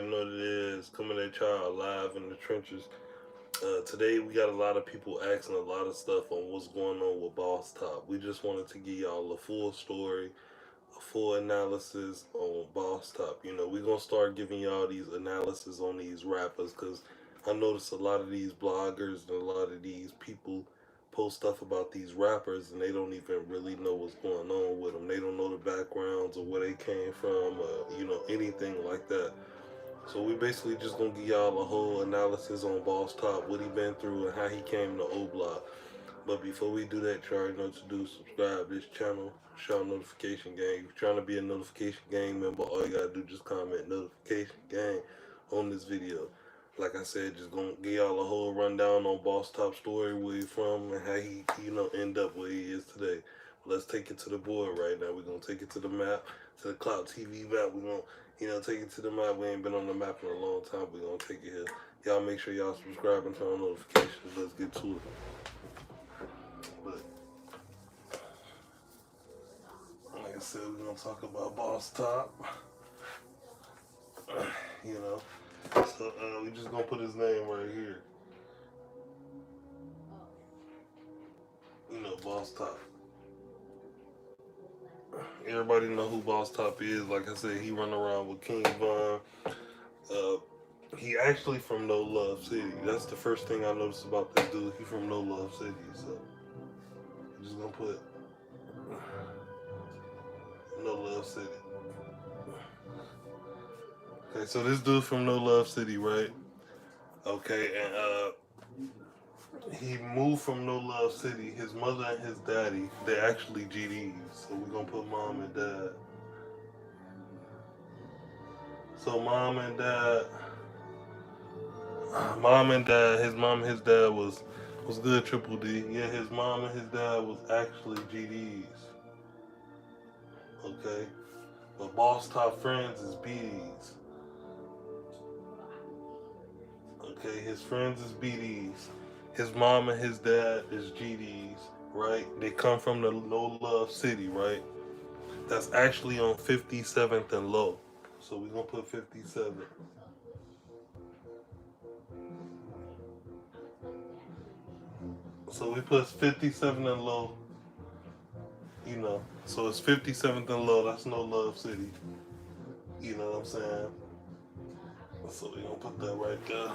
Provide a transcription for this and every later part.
know what it is. Coming at y'all live in the trenches. Today we got a lot of people asking a lot of stuff on what's going on with Boss Top. We just wanted to give y'all a full story, a full analysis on Boss Top. We're gonna start giving y'all these analysis on these rappers because I noticed a lot of these bloggers and a lot of these people post stuff about these rappers and they don't even really know what's going on with them. They don't know the backgrounds or where they came from, anything like that. So we basically just gonna give y'all a whole analysis on Boss Top, what he been through, and how he came to O Block. But before we do that, you already know what to do. Subscribe to this channel, shout notification gang. If you're trying to be a notification gang member, all you gotta do just comment notification gang on this video. Like I said, just gonna give y'all a whole rundown on Boss Top story, where he from, and how he, end up where he is today. Let's take it to the board right now. We're gonna take it to the map, to the Cloud TV map. We're gonna, take it to the map. We ain't been on the map in a long time. We're gonna take it here. Y'all make sure y'all subscribe and turn on notifications. Let's get to it. But like I said, we're gonna talk about Boss Top. you know. So we just gonna put his name right here. Boss Top. Everybody know who Boss Top is. Like I said, he run around with King Von. Uh, he actually from No Love City. That's the first thing I noticed about this dude. He from No Love City. So I'm just gonna put No Love City. Okay, so this dude from No Love City, right? Okay, and he moved from No Love City. His mother and his daddy, they're actually GDs. So we're gonna put mom and dad. So mom and dad, his mom and his dad was good. Triple D. Yeah, his mom and his dad was actually GDs. Okay, but Boss Top friends is BDs. Okay, his friends is BDs. His mom and his dad is GDs, right? They come from the No Love City, right? That's actually on 57th and Low. So we're gonna put 57. So we put 57 and Low, So it's 57th and Low. That's No Love City. You know what I'm saying? So we're gonna put that right there.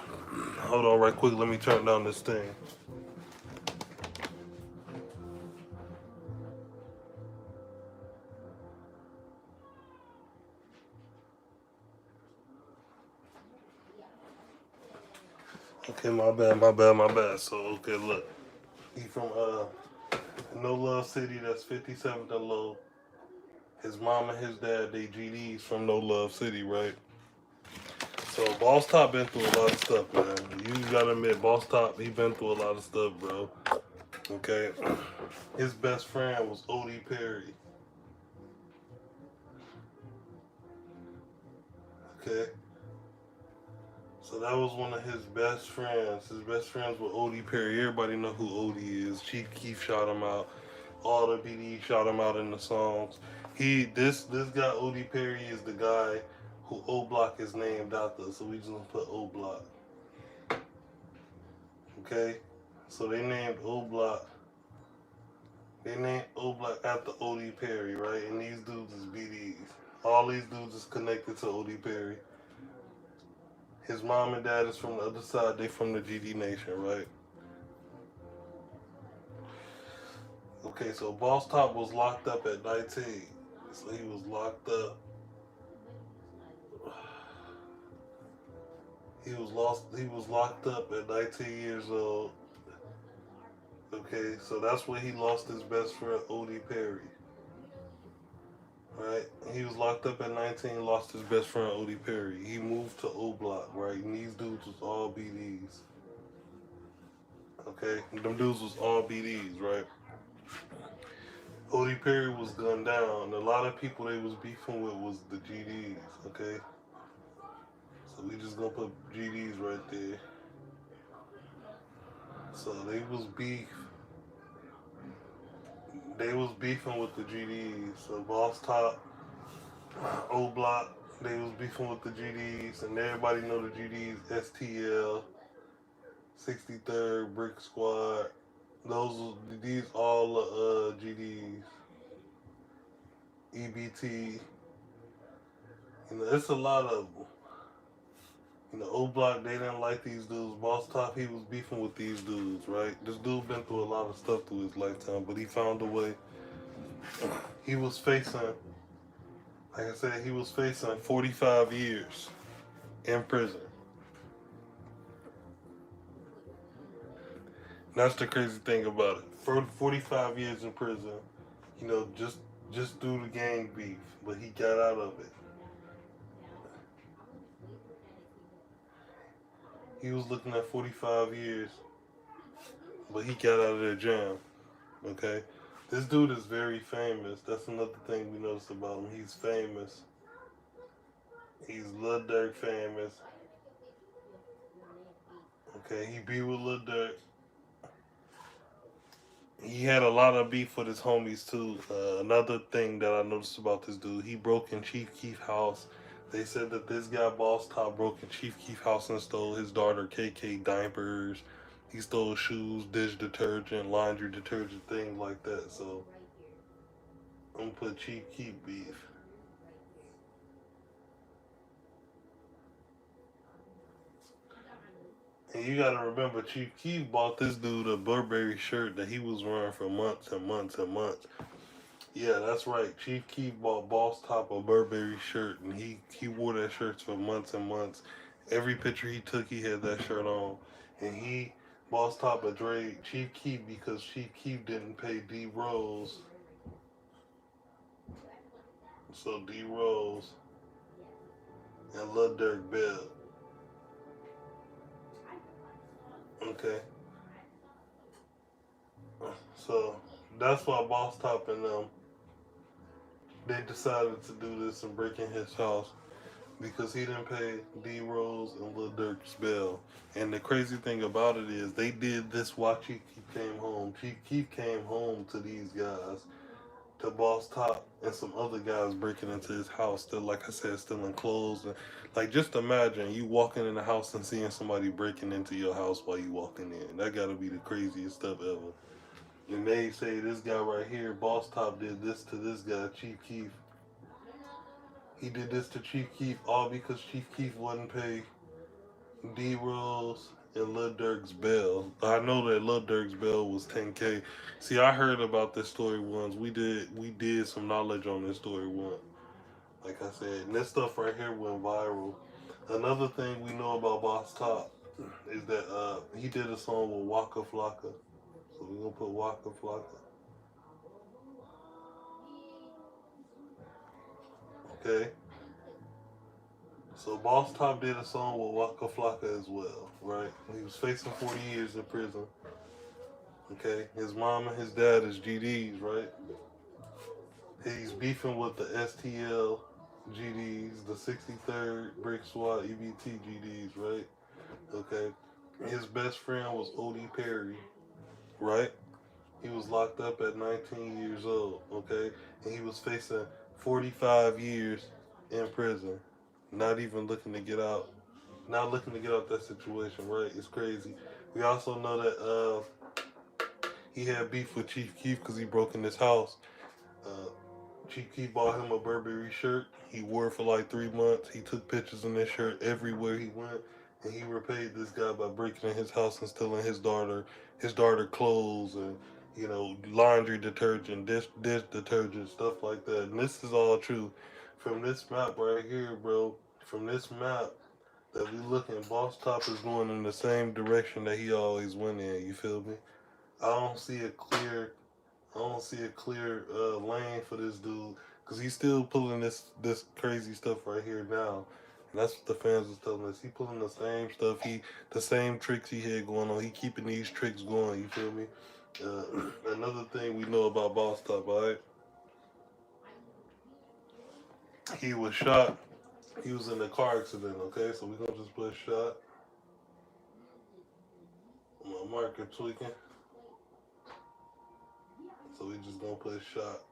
Hold on right quick. Let me turn down this thing. Okay, my bad. So okay, look. He from No Love City, that's 57th and Low. His mom and his dad, they GDs from No Love City, right? So Boss Top been through a lot of stuff, man. You gotta admit, Boss Top, he been through a lot of stuff, bro. Okay? His best friend was Odee Perry. Okay? So that was one of his best friends. His best friends were Odee Perry. Everybody know who Odee is. Chief Keef shot him out. All the BD shot him out in the songs. This guy Odee Perry is the guy who O Block is named after. So we just gonna put O Block. Okay, so they named O Block. They named O Block after Odee Perry, right? And these dudes is BDs. All these dudes is connected to Odee Perry. His mom and dad is from the other side. They from the GD Nation, right? Okay, so Boss Top was locked up at 19. So he was locked up. He was locked up at 19 years old. Okay, so that's where he lost his best friend Odee Perry. Right? He was locked up at 19, lost his best friend Odee Perry. He moved to O Block, right? And these dudes was all BDs. Okay? Them dudes was all BDs, right? Odee Perry was gunned down. A lot of people they was beefing with was the GDs, okay? So we just gonna put GDs right there. So they was beefing with the GDs. So Boss Top, O Block, They was beefing with the GDs, and everybody know the GDs, STL, 63rd, Brick Squad. These all GDs, EBT. It's a lot of them. O Block, they didn't like these dudes. Boss Top, he was beefing with these dudes, right? This dude been through a lot of stuff through his lifetime, but he found a way. He was facing, like I said, he was facing 45 years in prison. That's the crazy thing about it. For 45 years in prison, just through the gang beef, but he got out of it. He was looking at 45 years, but he got out of the jam. Okay? This dude is very famous. That's another thing we noticed about him. He's famous. He's Lil Durk famous. Okay, he be with Lil Durk. He had a lot of beef with his homies too. Another thing that I noticed about this dude, he broke in Chief Keef's house. They said that this guy Boss Top broke in Chief Keef's house and stole his daughter KK diapers. He stole shoes, dish detergent, laundry detergent, things like that. So I'm gonna put Chief Keef beef. And you gotta remember, Chief Keef bought this dude a Burberry shirt that he was wearing for months and months and months. Yeah, that's right. Chief Keef bought Boss Top a Burberry shirt, and he wore that shirt for months and months. Every picture he took, he had that shirt on. And Boss Top betrayed Chief Keef because Chief Keef didn't pay D Rose. So D Rose and Lil Durk Bell. Okay. So that's why Boss Top and them, they decided to do this and break in his house because he didn't pay D Rose and Lil Durk's bill. And the crazy thing about it is they did this while Chief Keef came home. Chief Keef came home to these guys, to Boss Top and some other guys breaking into his house, still, like I said, stealing clothes. And like, just imagine you walking in the house and seeing somebody breaking into your house while you walking in. That gotta be the craziest stuff ever. And they say this guy right here, Boss Top, did this to this guy, Chief Keef. He did this to Chief Keef all because Chief Keef wouldn't pay D Rose and Lil Durk's bail. I know that Lil Durk's bail was 10K. See, I heard about this story once. We did some knowledge on this story once. Like I said, and this stuff right here went viral. Another thing we know about Boss Top is that he did a song with Waka Flocka. So we're gonna put Waka Flocka. Okay. So Boss Top did a song with Waka Flocka as well, right? He was facing 40 years in prison. Okay. His mom and his dad is GDs, right? He's beefing with the STL GDs, the 63rd Brick Squad EBT GDs, right? Okay. His best friend was Odee Perry, right? He was locked up at 19 years old, okay? And he was facing 45 years in prison, not even looking to get out. Not looking to get out that situation, right? It's crazy. We also know that he had beef with Chief Keef because he broke in his house. Uh, Chief Keef bought him a Burberry shirt. He wore it for like 3 months. He took pictures in this shirt everywhere he went, and he repaid this guy by breaking in his house and stealing his daughter clothes and laundry detergent, dish detergent, stuff like that. And this is all true. From this map right here, bro. From this map that we looking, Boss Top is going in the same direction that he always went in. You feel me? I don't see a clear lane for this dude because he's still pulling this crazy stuff right here now, and that's what the fans was telling us. He pulling the same stuff, the same tricks he had going on. He keeping these tricks going. You feel me? Another thing we know about Boss Top, alright? He was shot. He was in a car accident. Okay, so we gonna just put shot. My marker tweaking, so we just gonna put shot.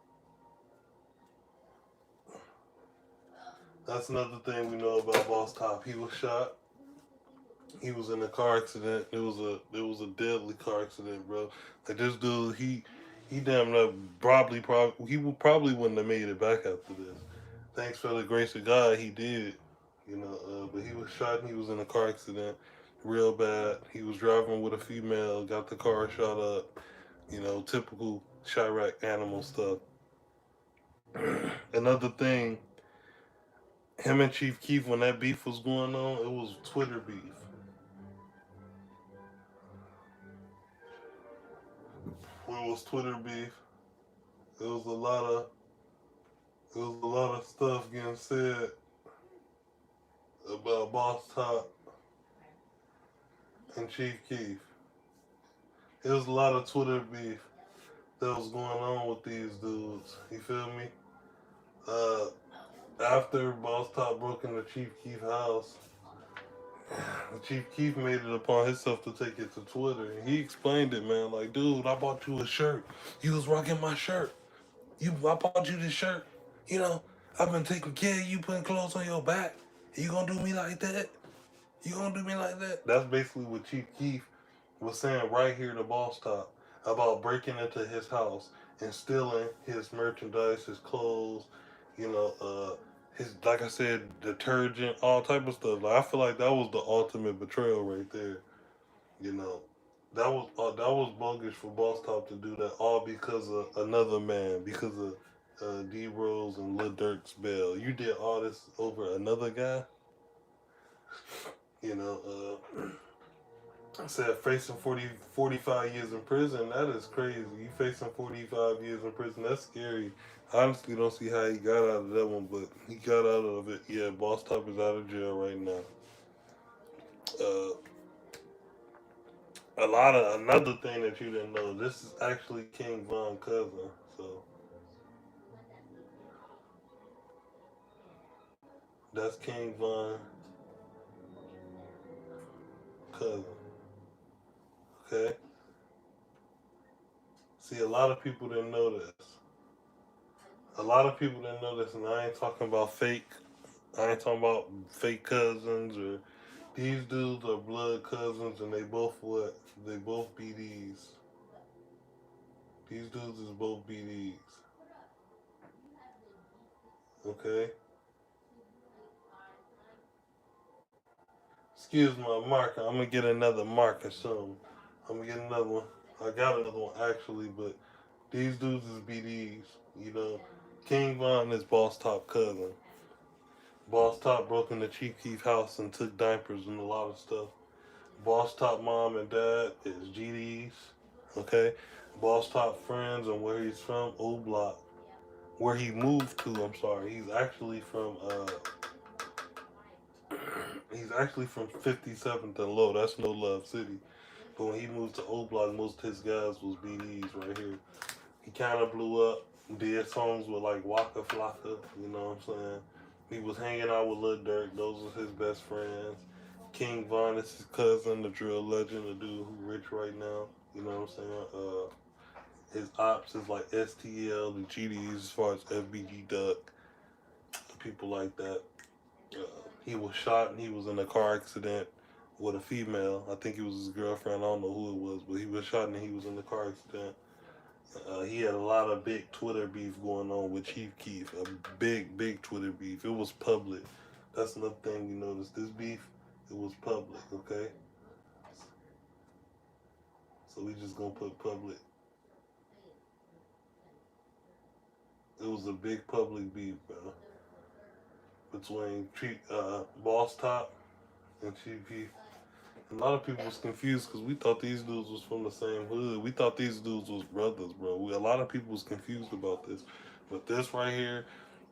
That's another thing we know about Boss Top. He was shot. He was in a car accident. It was a deadly car accident, bro. Like this dude, he damn near probably he probably wouldn't have made it back after this. Thanks for the grace of God, he did. But he was shot and he was in a car accident, real bad. He was driving with a female, got the car shot up. Typical Chirac animal stuff. Another thing, him and Chief Keef, when that beef was going on, it was Twitter beef. When it was Twitter beef, it was a lot of stuff getting said about Boss Top and Chief Keef. It was a lot of Twitter beef that was going on with these dudes. You feel me? Uh, After Boss Top broke into Chief Keef's house, Chief Keef made it upon himself to take it to Twitter. And he explained it, man. Like, dude, I bought you a shirt. You was rocking my shirt. I bought you this shirt. You know, I've been taking care of you, putting clothes on your back. You gonna do me like that? You gonna do me like that? That's basically what Chief Keef was saying right here to Boss Top about breaking into his house and stealing his merchandise, his clothes, his, like I said, detergent, all type of stuff. Like I feel like that was the ultimate betrayal right there. You know, that was bogus for Boss Top to do that, all because of another man, because of D Rose and Lil Durk's bail. You did all this over another guy. You know, said facing 45 years in prison. That is crazy. You facing 45 years in prison. That's scary. I honestly don't see how he got out of that one, but he got out of it. Yeah, Boss Top is out of jail right now. Uh, another thing that you didn't know. This is actually King Von's cousin. So that's King Von's cousin. Okay. See, a lot of people didn't know this. A lot of people didn't know this, and I ain't talking about fake. I ain't talking about fake cousins or these dudes are blood cousins, and they both what? They both BDs. These dudes is both BDs. Okay. Excuse my marker. I'm gonna get another marker soon. I'm gonna get another one. I got another one actually, but these dudes is BDs. You know, King Von is Boss Top cousin. Boss Top broke into Chief Keef house and took diapers and a lot of stuff. Boss Top mom and dad is GDs. Okay. Boss Top friends and where he's from, O Block. Where he moved to, I'm sorry. He's actually from 57th and Low. That's No Love City. But when he moved to O Block, most of his guys was BDs right here. He kind of blew up, did songs with like Waka Flocka, you know what I'm saying? He was hanging out with Lil Durk. Those was his best friends. King Von is his cousin, the drill legend, the dude who rich right now. You know what I'm saying? His ops is like STL, the GDs as far as FBG Duck, people like that. He was shot and he was in a car accident with a female. I think it was his girlfriend. I don't know who it was, but he was shot and he was in the car accident. He had a lot of big Twitter beef going on with Chief Keef. A big Twitter beef. It was public. That's another thing we noticed. This beef, it was public, okay? So we just gonna put public. It was a big public beef, bro. Between Boss Top and Chief Keef. A lot of people was confused because we thought these dudes was from the same hood. We thought these dudes was brothers, bro. A lot of people was confused about this. But this right here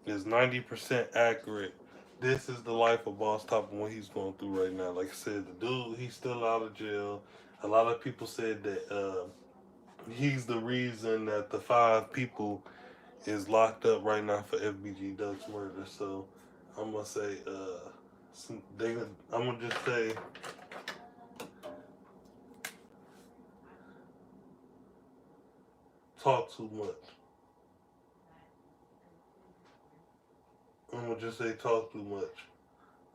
is 90% accurate. This is the life of Boss Top and what he's going through right now. Like I said, the dude, he's still out of jail. A lot of people said that he's the reason that the 5 people is locked up right now for FBG Duck's murder. So I'm gonna say, I'm gonna just say, talk too much. I'm gonna just say talk too much.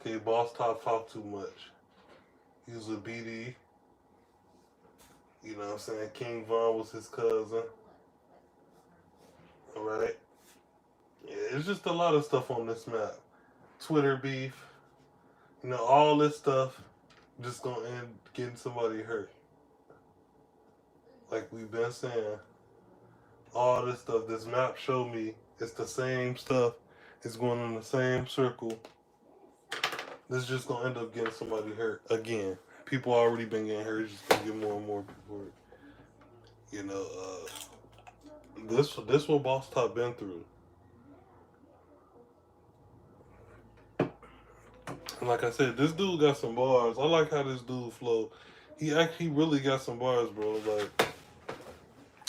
Okay, Boss Top talk too much. He was a BD. You know what I'm saying? King Von was his cousin. Alright? Yeah, it's just a lot of stuff on this map. Twitter beef. You know, all this stuff just gonna end getting somebody hurt. Like we've been saying, all this stuff, this map showed me it's the same stuff. It's going in the same circle. This is just gonna end up getting somebody hurt again. People already been getting hurt. It's just gonna get more and more people hurt. You know, this what Boss Top been through. And like I said, this dude got some bars. I like how this dude flow. He actually really got some bars, bro. Like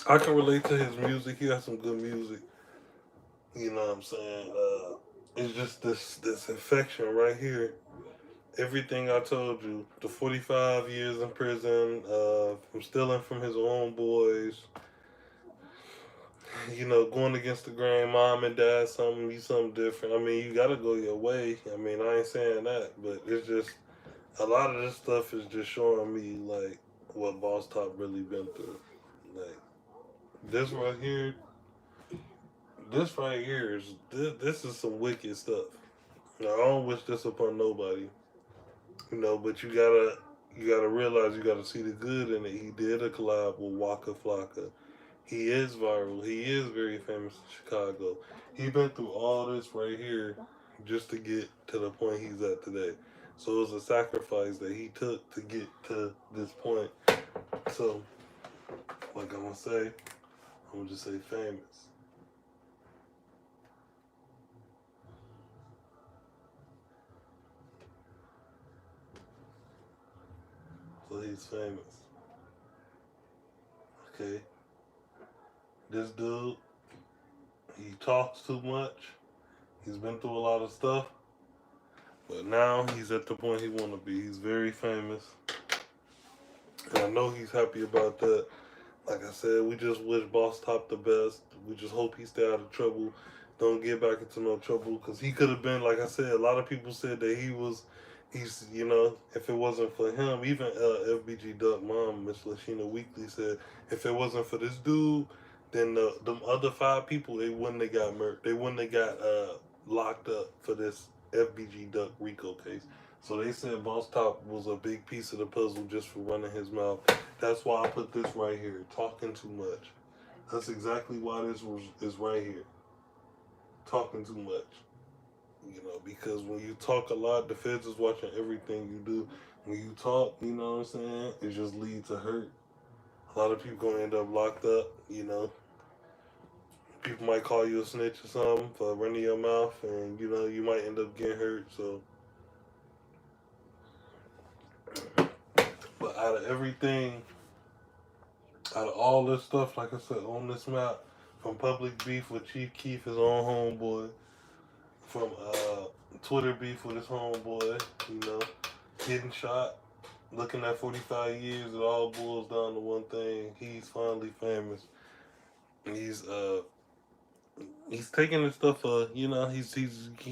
I can relate to his music. He got some good music. You know what I'm saying? It's just this infection right here. Everything I told you, the 45 years in prison, from stealing from his own boys, you know, going against the grain, mom and dad, something different. I mean, you gotta go your way. I mean, I ain't saying that, but it's just a lot of this stuff is just showing me like what Boss Top really been through. Like this right here, this is some wicked stuff. Now, I don't wish this upon nobody, you know, but you gotta realize, you gotta see the good in it. He did a collab with Waka Flocka. He is viral. He is very famous in Chicago. He been through all this right here just to get to the point he's at today. So it was a sacrifice that he took to get to this point. So, like I'm gonna just say famous. So he's famous. Okay. This dude, he talks too much. He's been through a lot of stuff. But now he's at the point he want to be. He's very famous. And I know he's happy about that. Like I said, we just wish Boss Top the best. We just hope he stay out of trouble. Don't get back into no trouble. Because he could have been, like I said, a lot of people said that he's, you know, if it wasn't for him, even FBG Duck mom, Miss Lashina Weekly said, if it wasn't for this dude, then them other 5 people, they wouldn't have got murdered. They wouldn't have got locked up for this FBG Duck RICO case. So they said Boss Top was a big piece of the puzzle just for running his mouth. That's why I put this right here, talking too much. That's exactly why this is right here, talking too much. You know, because when you talk a lot, the feds is watching everything you do. When you talk, you know what I'm saying, it just leads to hurt. A lot of people gonna end up locked up, you know. People might call you a snitch or something for running your mouth, and you know, you might end up getting hurt. So, but out of everything, out of all this stuff, like I said, on this map, from public beef with Chief Keef, his own homeboy, from Twitter beef with his homeboy, you know, getting shot, looking at 45 years, it all boils down to one thing. He's finally famous. He's taking this stuff for, you know, he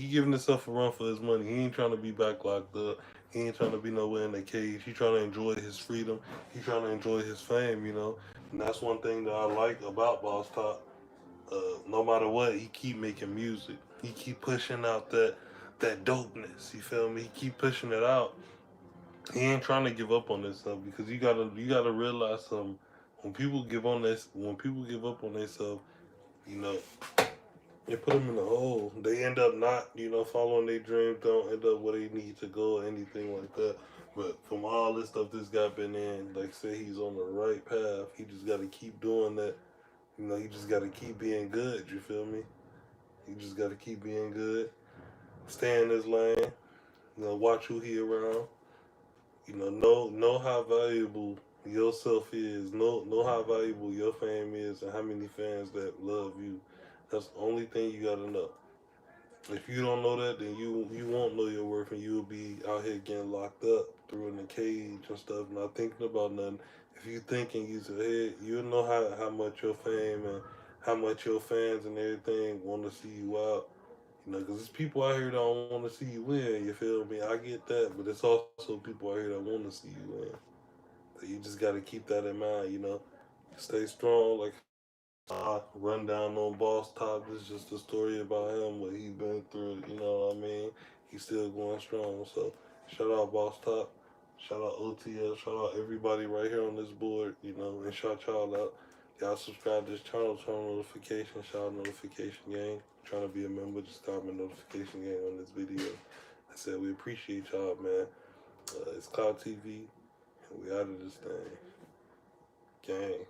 giving himself a run for his money. He ain't trying to be back locked up. He ain't trying to be nowhere in a cage. He trying to enjoy his freedom. He trying to enjoy his fame, you know. And that's one thing that I like about Boss Top. No matter what, he keep making music. He keep pushing out that dopeness. You feel me? He keep pushing it out. He ain't trying to give up on this stuff, because you gotta realize something. When people give up on themselves, you know, it put them in a hole. They end up not, you know, following their dreams. Don't end up where they need to go or anything like that. But from all this stuff this guy been in, like I said, he's on the right path. He just got to keep doing that. You know, he just got to keep being good. You feel me? He just got to keep being good. Stay in his lane. You know, watch who he around. You know how valuable yourself is. Know how valuable your fame is, and how many fans that love you. That's the only thing you gotta know. If you don't know that, then you won't know your worth, and you'll be out here getting locked up, through in a cage and stuff, not thinking about nothing. If you think and use your head, you'll know how much your fame and how much your fans and everything want to see you out. You know, because there's people out here that don't want to see you win. You feel me? I get that, but it's also people out here that want to see you win. So you just got to keep that in mind. You know, stay strong. Like run down on Boss Top. It's just a story about him, what he been through. You know what I mean? He's still going strong. So shout out Boss Top. Shout out OTL. Shout out everybody right here on this board. You know, and shout y'all out. Y'all subscribe to this channel, turn on notifications, shout out notification gang. Trying to be a member, just comment notification gang on this video. I said we appreciate y'all, man. It's Cloud TV, and we out of this thing. Gang.